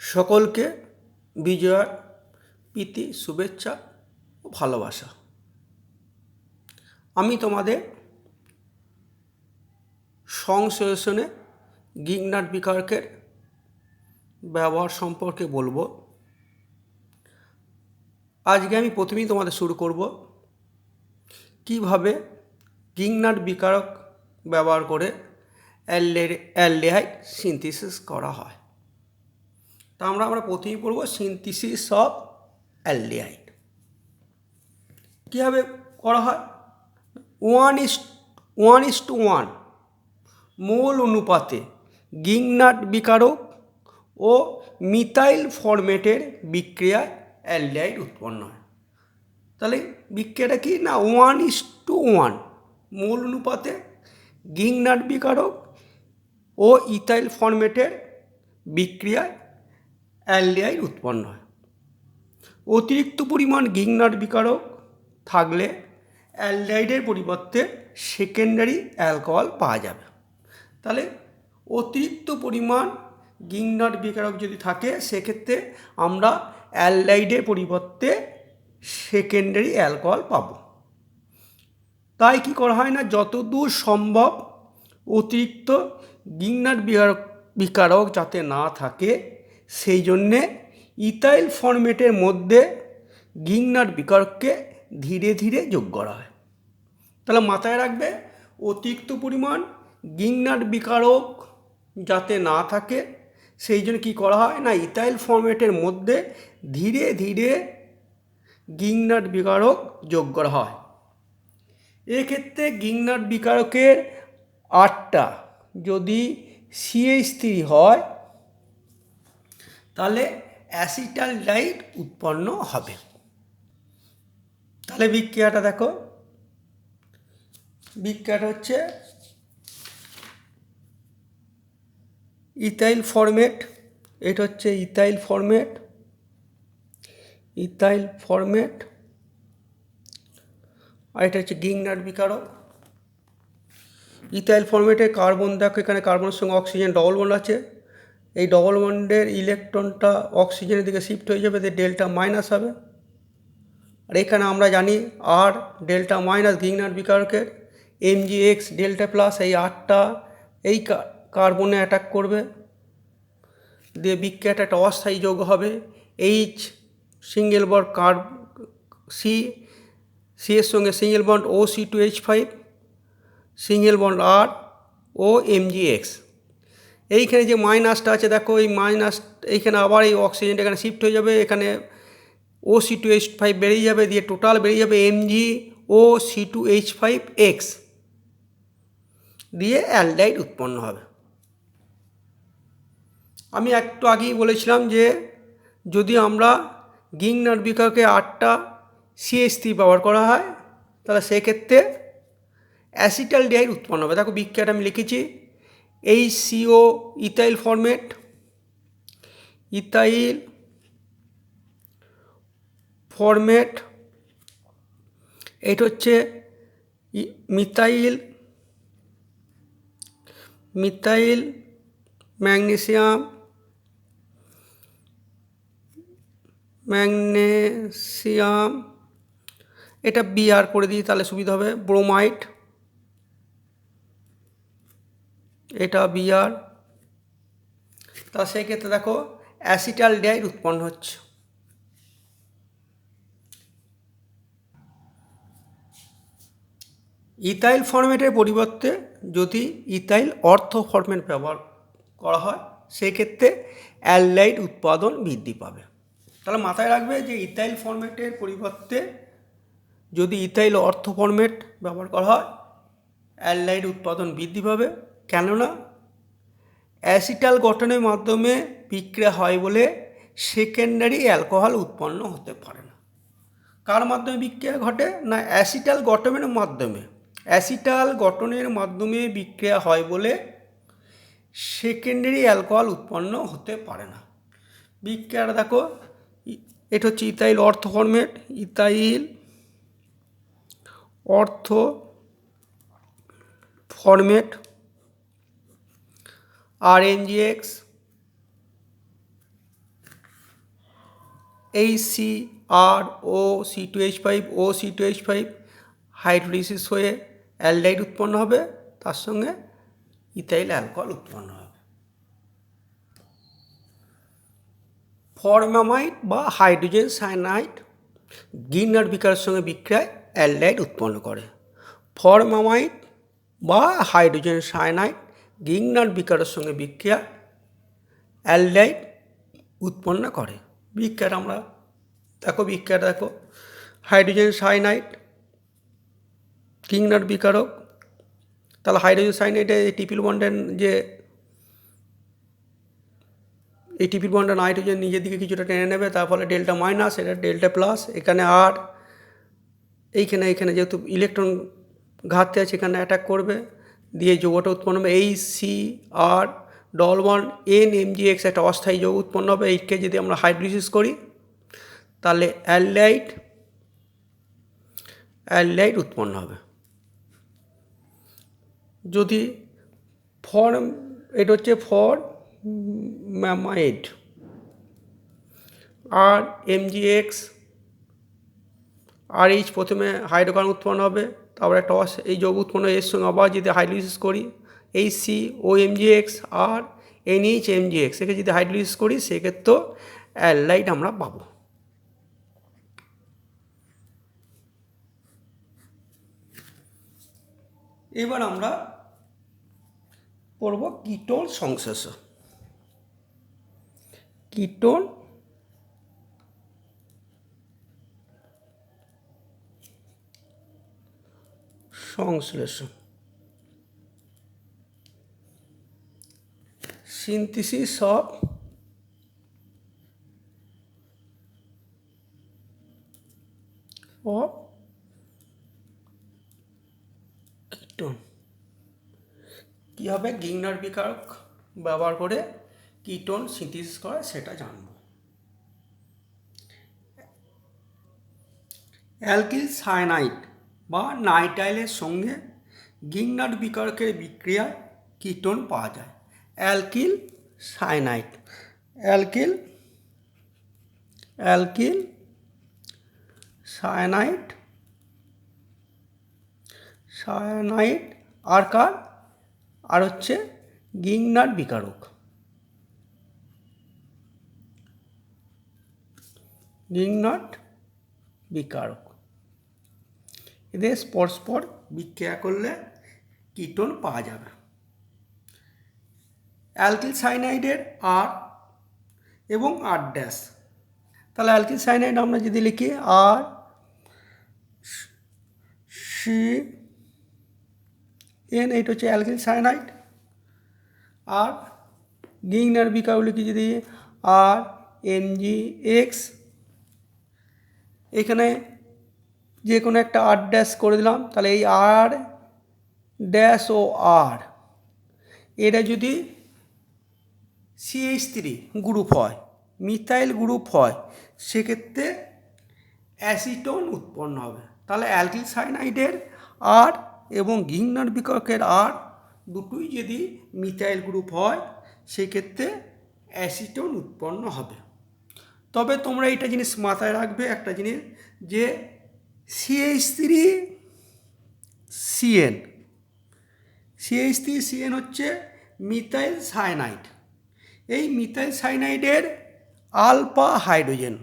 সকলকে বিজয়ার প্রীতি শুভেচ্ছা ও ভালোবাসা। আমি তোমাদের সংশ্লেষণে গিগনাট বিকারকের ব্যবহার সম্পর্কে বলবো। আজকে আমি প্রথমেই তোমাদের শুরু করব কিভাবে গিগনাট বিকারক ব্যবহার করে অ্যালডিহাইড সিনথেসিস করা হয়। তা আমরা প্রথমেই পড়ব সিনথেসিস অফ অ্যালডিহাইড। কীভাবে করা হয়? 1:1 মোল অনুপাতে গিগনাট বিকারক ও মিথাইল ফরম্যাটের বিক্রিয়ায় অ্যালডিহাইড উৎপন্ন হয়। তাহলে বিক্রিয়াটা কি না, 1:1 মোল অনুপাতে গিগনাট বিকারক ও ইথাইল ফরম্যাটের বিক্রিয়ায় অ্যালডিহাইড উৎপন্ন হয়। অতিরিক্ত পরিমাণ গিগনাট বিকারক থাকলে অ্যালডিহাইডের পরিবর্তে সেকেন্ডারি অ্যালকোহল পাওয়া যাবে। তাহলে অতিরিক্ত পরিমাণ গিগনাট বিকারক যদি থাকে সেক্ষেত্রে আমরা অ্যালডিহাইডের পরিবর্তে সেকেন্ডারি অ্যালকোহল পাব। তাই কি করা হয় না, যতদূর সম্ভব অতিরিক্ত গিগনাট বিকারক যাতে না থাকে সেই জন্যে ইথাইল ফরম্যাটের মধ্যে গিগনাট বিকারককে ধীরে ধীরে যোগ করা হয়। তাহলে মাথায় রাখবে, অতিরিক্ত পরিমাণ গিগনাট বিকারক যাতে না থাকে সেই জন্য কী করা হয় না, ইথাইল ফরম্যাটের মধ্যে ধীরে ধীরে গিগনাট বিকারক যোগ করা হয়। এক্ষেত্রে গিগনাট বিকারকের 8টা যদি CH3 হয় তাহলে অ্যাসিটালডাইড উৎপন্ন হবে। তাহলে বিক্রিয়াটা দেখো, বিক্রিয়াটা হচ্ছে ইথাইল ফরম্যাট, এটা হচ্ছে ইথাইল ফরম্যাট আর এটা হচ্ছে গিগনাট বিকারক। ইথাইল ফরম্যাটের কার্বন দেখো, এখানে কার্বনের সঙ্গে অক্সিজেন ডবল বন্ড আছে। এই ডবল বন্ডের ইলেকট্রনটা অক্সিজেনের দিকে শিফট হয়ে যাবে, ডেল্টা মাইনাস হবে। আর এখানে আমরা জানি আর ডেল্টা মাইনাস গিগনাট বিকারকের MgX ডেল্টা প্লাস, এই 8টা এই কার্বনে অ্যাটাক করবে, দিয়ে বিক্রিয়াটা একটা অস্থায়ী যৌগ হবে। H সিঙ্গেল বন্ড সি এর সঙ্গে single bond OC2H5 single bond R ও MgX। এইখানে যে মাইনাসটা আছে দেখো, এই মাইনাস এইখানে আবার এই অক্সিজেনটা এখানে শিফট হয়ে যাবে, এখানে OC2H5 বেরিয়ে যাবে, দিয়ে টোটাল বেরিয়ে যাবে MgOC2H5X, দিয়ে অ্যালডিহাইড উৎপন্ন হবে। আমি একটু আগেই বলেছিলাম যে যদি আমরা গিগনাট বিকারকে 8টা CH3 ব্যবহার করা হয় তাহলে সেক্ষেত্রে অ্যাসিটালডিহাইড উৎপন্ন হবে। দেখো বিক্রিয়াটা আমি লিখেছি, HCO ইথাইল ফরম্যাট, এটা হচ্ছে মিথাইল ম্যাগনেসিয়াম এটা Br করে দিই তাহলে সুবিধা হবে। ব্রোমাইড, এটা Br। তা সেই ক্ষেত্রে দেখো অ্যাসিটালডিহাইড উৎপন্ন হচ্ছে। ইথাইল ফরম্যাটের পরিবর্তে যদি ইথাইল অর্থ ফরম্যাট ব্যবহার করা হয় সেক্ষেত্রে অ্যালডিহাইড উৎপাদন বৃদ্ধি পাবে। তাহলে মাথায় রাখবে যে ইথাইল ফরম্যাটের পরিবর্তে যদি ইথাইল অর্থ ফরম্যাট ব্যবহার করা হয় অ্যালডিহাইড উৎপাদন বৃদ্ধি পাবে, কেননা অ্যাসিটাল গঠনের মাধ্যমে বিক্রিয়া হয় বলে সেকেন্ডারি অ্যালকোহল উৎপন্ন হতে পারে না। কার মাধ্যমে বিক্রিয়া ঘটে না, অ্যাসিটাল গঠনের মাধ্যমে। অ্যাসিটাল গঠনের মাধ্যমে বিক্রিয়া হয় বলে সেকেন্ডারি অ্যালকোহল উৎপন্ন হতে পারে না। বিক্রিয়াটা দেখো, এটা হচ্ছে ইথাইল অর্থ ফরম্যাট, ইথাইল অর্থ ফরম্যাট RNGX সি আর ও C2H5 ও C2H5 হাইড্রোলিসিস হয়ে অ্যালডাইড উৎপন্ন হবে, তার সঙ্গে ইথাইল অ্যালকোহল উৎপন্ন হবে। ফর্মামাইড বা হাইড্রোজেন সায়ানাইড গিগনার বিকারের সঙ্গে বিক্রিয়ায় অ্যালডাইড উৎপন্ন করে। ফর্মামাইড বা হাইড্রোজেন সায়ানাইড গিগনার বিকারের সঙ্গে বিক্রিয়া অ্যালডাইড উৎপন্ন করে। বিক্রিয়াটা আমরা বিক্রিয়াটা দেখো, হাইড্রোজেন সায়ানাইড গিগনার বিকারক, তাহলে হাইড্রোজেন সায়ানাইডে এই ট্রিপল বন্ডের যে এই ট্রিপল বন্ডের নাইট্রোজেন নিজের দিকে কিছুটা টেনে নেবে, তার ফলে ডেল্টা মাইনাস, এটা ডেল্টা প্লাস, এখানে আর এইখানে যেহেতু ইলেকট্রন ঘাটতি আছে এখানে অ্যাটাক করবে, দিয়ে যৌগটা উৎপন্ন হবে HCr(1) একটা অস্থায়ী যৌগ উৎপন্ন হবে। এইকে যদি আমরা হাইড্রোলিসিস করি তাহলে অ্যালডাইড উৎপন্ন হবে। যদি এটা হচ্ছে ফর্মামাইড আর MgX RH প্রথমে হাইড্রোকার্বন উৎপন্ন হবে, তারপর একটা এই যৌগ উৎপন্ন এর সঙ্গে আবার যদি হাইড্রোলিসিস করি HCOMgX আর NHMgX, একে যদি হাইড্রোলিসিস করি সেক্ষেত্রেও অ্যালডাইড আমরা পাবো। এবার আমরা পড়ব কিটোন সংশ্লেষ। কিটোন সংশ্লেষ, সিনথেসিস অফ কিটোন। কীভাবে গিগনার বিকারক ব্যবহার করে কিটোন সিনথেসিস করে সেটা জানব। অ্যালকিল সায়ানাইড বা নাইট্রাইলের সঙ্গে গিগনার বিকারকের বিক্রিয়ায় কিটোন পাওয়া যায়। অ্যালকিল সায়ানাইড আর হচ্ছে গিগনার বিকারক, এদের পরস্পর বিক্রিয়া করলে কিটোন পাওয়া যাবে। অ্যালকিল সায়ানাইডের আর এবং R ড্যাশ, তাহলে অ্যালকিল সায়ানাইড আমরা যদি লিখি RCN, এইটা হচ্ছে অ্যালকিল সায়ানাইড। আর গিগনার বিকারক লিখি যদি RMgX, এখানে যে কোনো একটা R ড্যাশ করে দিলাম, তাহলে এই R ড্যাশ ও R এটা যদি CH3 গ্রুপ হয়, মিথাইল গ্রুপ হয়, সেক্ষেত্রে অ্যাসিটোন উৎপন্ন হবে। তাহলে অ্যালকিল সায়ানাইডের আর এবং গিগনার বিকারকের আর দুটোই যদি মিথাইল গ্রুপ হয় সেক্ষেত্রে অ্যাসিটোন উৎপন্ন হবে। তবে তোমরা এটা জিনিস মাথায় রাখবে, একটা জিনিস, যে CH3CN হচ্ছে মিথাইল সায়ানাইড। এই মিথাইল সায়ানাইডের আলফা হাইড্রোজেন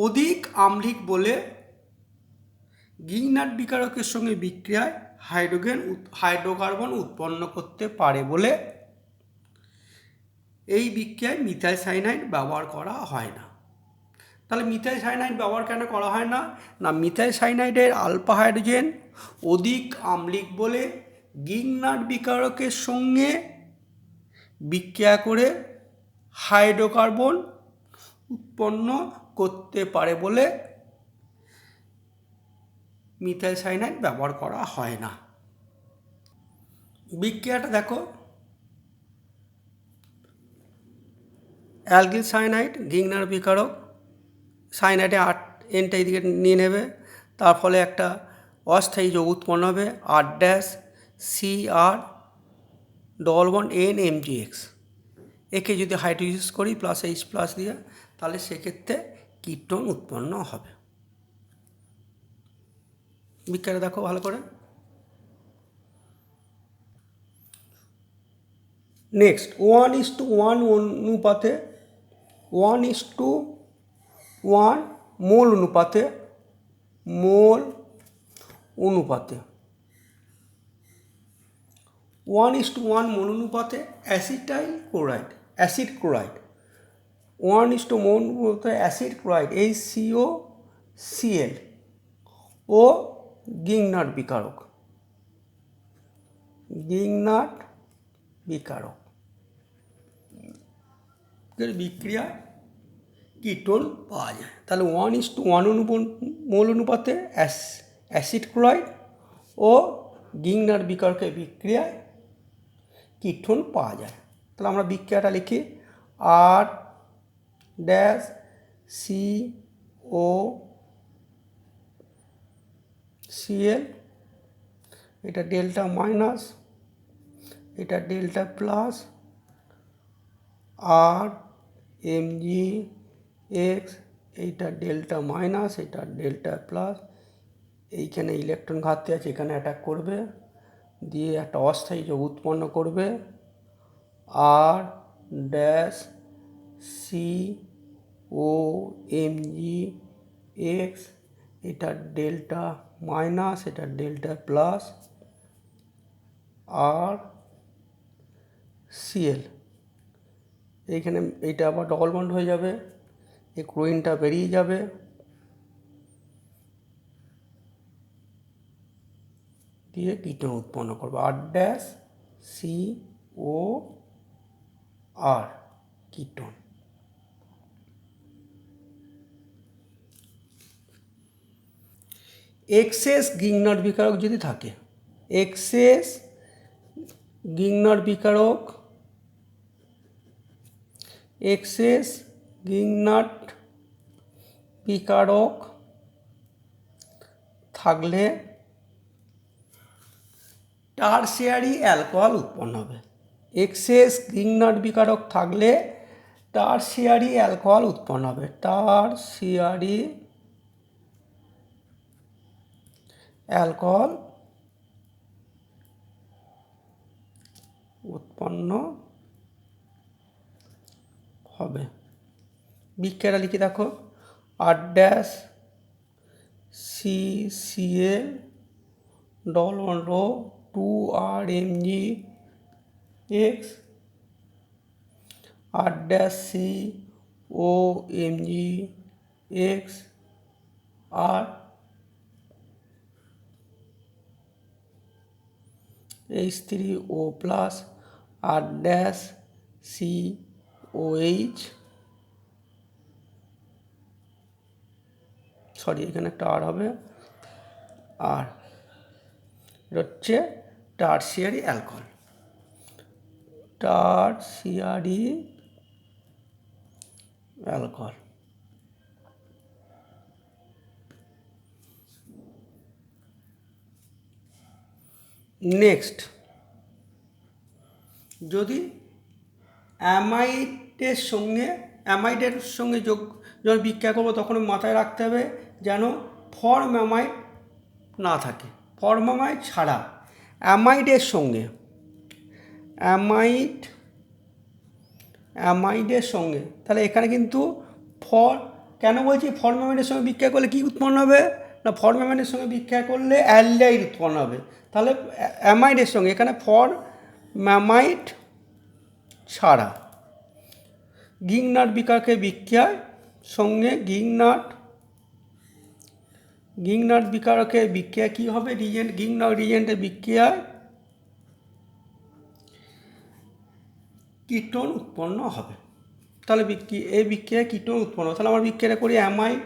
অধিক আম্লিক বলে গিগনার বিকারকের সঙ্গে বিক্রিয়ায় হাইড্রোকার্বন উৎপন্ন করতে পারে বলে এই বিক্রিয়ায় মিথাইল সায়ানাইড ব্যবহার করা হয় না। তাহলে মিথাইল সায়ানাইড ব্যবহার কেন করা হয় না? মিথাইল সায়ানাইডের আলফা হাইড্রোজেন অধিক আম্লিক বলে গিগনার বিকারকের সঙ্গে বিক্রিয়া করে হাইড্রোকার্বন উৎপন্ন করতে পারে বলে মিথাইল সায়ানাইড ব্যবহার করা হয় না। বিক্রিয়াটা দেখো, অ্যালকিল সায়ানাইড গিগনার বিকারক, সায়ানাইডে এনটা এদিকে নিয়ে নেবে, তার ফলে একটা অস্থায়ী যৌগ উৎপন্ন হবে R dash CR double bond N M G X, একে যদি হাইড্রোজিস করি প্লাস এইচ প্লাস দিয়ে, তাহলে সেক্ষেত্রে কিটোন উৎপন্ন হবে। বিক্রিয়াটা দেখো ভালো করে। নেক্সট 1:1 অনুপাতে 1:1 মোল অনুপাতে 1:1 মোল অনুপাতে অ্যাসিটাইল ক্লোরাইড, অ্যাসিড ক্লোরাইড 1:1 মোল অনুপাতে অ্যাসিড ক্লোরাইড HCOCl ও গিগনাট বিকারক, গিগনাট বিকারক বিক্রিয়ায় কিটোন পাওয়া যায়। তাহলে 1:1 মোল অনুপাতে অ্যাসিড ক্লোরাইড ও গিগনাট বিকারকের বিক্রিয়ায় কিটোন পাওয়া যায়। তাহলে আমরা বিক্রিয়াটা লিখি আর ড্যাশ COCl, এটা ডেল্টা মাইনাস, এটা ডেল্টা প্লাস, আর MgX, এইটা ডেল্টা মাইনাস, এটা ডেল্টা প্লাস, এইখানে ইলেকট্রন ঘাটতি আছে, এখানে অ্যাটাক করবে, দিয়ে একটা অস্থায়ী যোগ উৎপন্ন করবে আর ড্যাশ COMgX, এটা ডেল্টা মাইনাস, এটা ডেল্টা প্লাস, আর Cl, এইখানে এইটা আবার ডবল বন্ড হয়ে যাবে, এই ক্লোরিনটা বেরিয়ে যাবে, দিয়ে কিটোন উৎপন্ন করবে আর ড্যাশ COR, কিটোন। এক্সেস গিগনাট বিকারক যদি থাকে, এক্সেস গিগনাট বিকারক, এক্সেস গিগনাট বিকারক থাকলে টারশিয়ারি অ্যালকোহল উৎপন্ন হবে। এক্সেস গিগনাট বিকারক থাকলে টারশিয়ারি অ্যালকোহল উৎপন্ন হবে, টারশিয়ারি অ্যালকোহল উৎপন্ন হবে। বিক্রিয়াটা লিখে দেখো আর ড্যাশ CCl ডবল বন্ড ও 2RMgX আর ড্যাশ COMgX আর H3O প্লাস আর ড্যাশ COH, সরি এখানে একটা আর হবে, আর এটা হচ্ছে tertiary alcohol, tertiary alcohol. Next, যদি অ্যামাইডের সঙ্গে যোগ যখন বিক্রিয়া করবো তখন মাথায় রাখতে হবে যেন ফরম্যামাইড না থাকে, ফরম্যামাইড ছাড়া অ্যামাইডের সঙ্গে, অ্যামাইডের সঙ্গে, তাহলে এখানে কিন্তু কেন বলছি ফরম্যামাইডের সঙ্গে বিক্রিয়া করলে কী উৎপন্ন হবে না, ফরম্যামাইডের সঙ্গে বিক্রিয়া করলে অ্যালডিহাইড উৎপন্ন হবে। তাহলে অ্যামাইডের সঙ্গে, এখানে ফরম্যামাইড ছাড়া গিগনাট বিকারকের বিক্রিয়ার সঙ্গে গিগনাট বিকারকের বিক্রিয়া কী হবে, গিগনাট রিজেন্টের বিক্রিয়ায় কিটোন উৎপন্ন হবে। তাহলে এই বিক্রিয়ায় কিটোন উৎপন্ন হবে। তাহলে আমরা বিক্রিয়াটা করি অ্যামাইড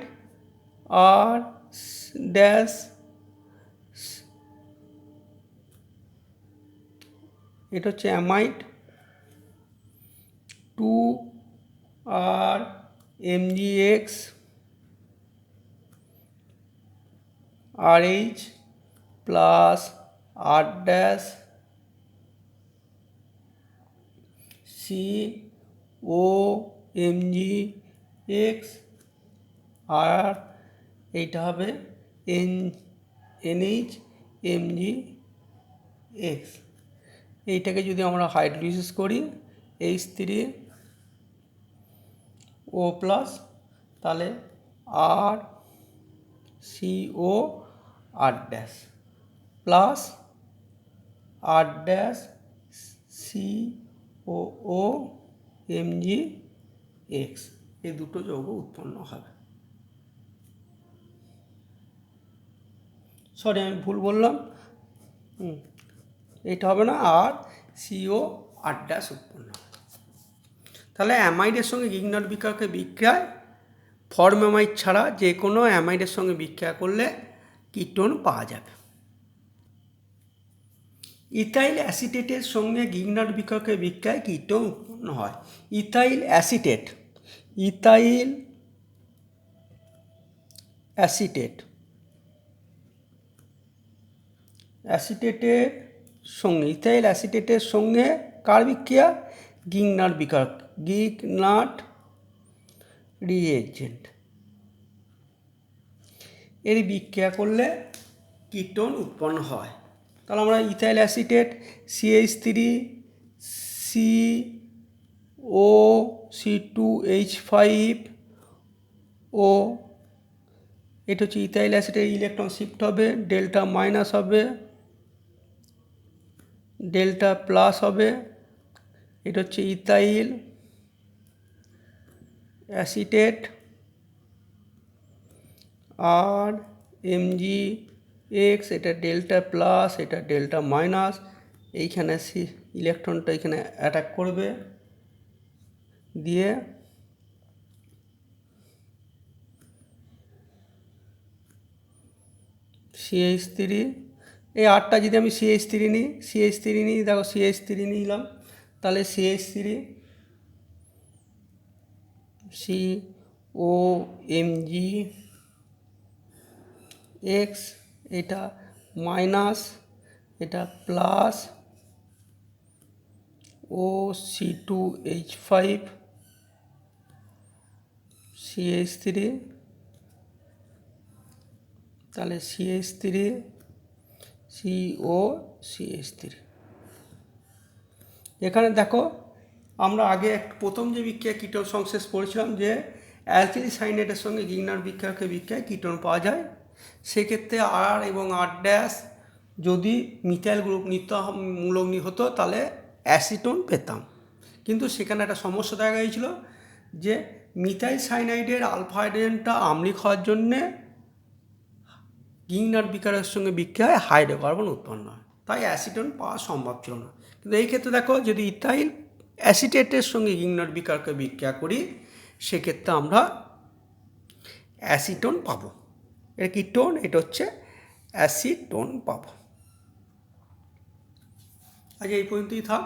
আর ড্যাশ, এটা হচ্ছে অ্যামাইড 2RMgX RH প্লাস আর ড্যাশ COMgX আর এইটা হবে NHMgX। এইটাকে যদি আমরা হাইড্রোলিসিস করি H3O প্লাস, তাহলে RCOR dash plus R dash COOMgX, এই দুটো যৌগ উৎপন্ন হবে। সরি, আমি ভুল বললাম, এটা হবে না, আর COR ড্যাশ উৎপন্ন হবে। তাহলে অ্যামাইডের সঙ্গে গিগনার বিক্রিয়াকে বিক্রিয়ায় ফর্মঅ্যামাইড ছাড়া যে কোনো অ্যামাইডের সঙ্গে বিক্রিয়া করলে কিটোন পাওয়া যাবে। ইথাইল অ্যাসিটেটের সঙ্গে গিগনার বিক্রিয়াকে বিক্রিয়ায় কিটোন উৎপন্ন হয়। ইথাইল অ্যাসিটেটের সঙ্গে কার বিক্রিয়া? গিগনার্ড রিএজেন্ট এর বিক্রিয়া করলে কিটোন উৎপন্ন হয়। তাহলে আমরা ইথাইল অ্যাসিটেট CH3COC2H5O, এটা হচ্ছে ইথাইল অ্যাসিটের ইলেকট্রন শিফট হবে, ডেল্টা মাইনাস হবে, ডেল্টা প্লাস হবে। এটা হচ্ছে ইথাইল অ্যাসিটেট আর MgX, এটা ডেল্টা প্লাস, এটা ডেল্টা মাইনাস, এইখানে ইলেকট্রনটা এখানে অ্যাটাক করবে, দিয়ে CH3, এই আটটা যদি আমি CH3 নিই, দেখো CH3 নিলাম, তাহলে CH3COMgX, এটা মাইনাস, এটা প্লাস, OC2H5 CH3, তাহলে CH3COCH3। এখানে দেখো আমরা আগে প্রথম যে বিক্রিয়া কিটোন সংশ্লেষ পড়েছিলাম যে অ্যালকিলি সাইনেটের সঙ্গে গিগনার বিক্রিয়ায় কিটোন পাওয়া যায়। সেক্ষেত্রে আর এবং আর ড্যাশ যদি মিথাইল গ্রুপ মূলক হতো তাহলে অ্যাসিটোন পেতাম, কিন্তু সেখানে একটা সমস্যা দেখা গিয়েছিল যে মিথাইল সাইনাইডের আলফা হাইড্রোজেনটা আম্লিক হওয়ার জন্যে গিগনার বিক্রিয়ার সঙ্গে বিক্রিয়ায় হাইড্রোকার্বন উৎপন্ন হয়, তাই অ্যাসিটোন পাওয়া সম্ভব ছিল না। কিন্তু এই ক্ষেত্রে দেখো যদি ইথাইল অ্যাসিটেটের সঙ্গে গিগনার বিক্রিয়াকে বিক্রিয়া করি সেক্ষেত্রে আমরা অ্যাসিটোন পাবো। এটা কি টোন? এটা হচ্ছে অ্যাসিটোন পাবো। আজ এই পর্যন্তই থাক।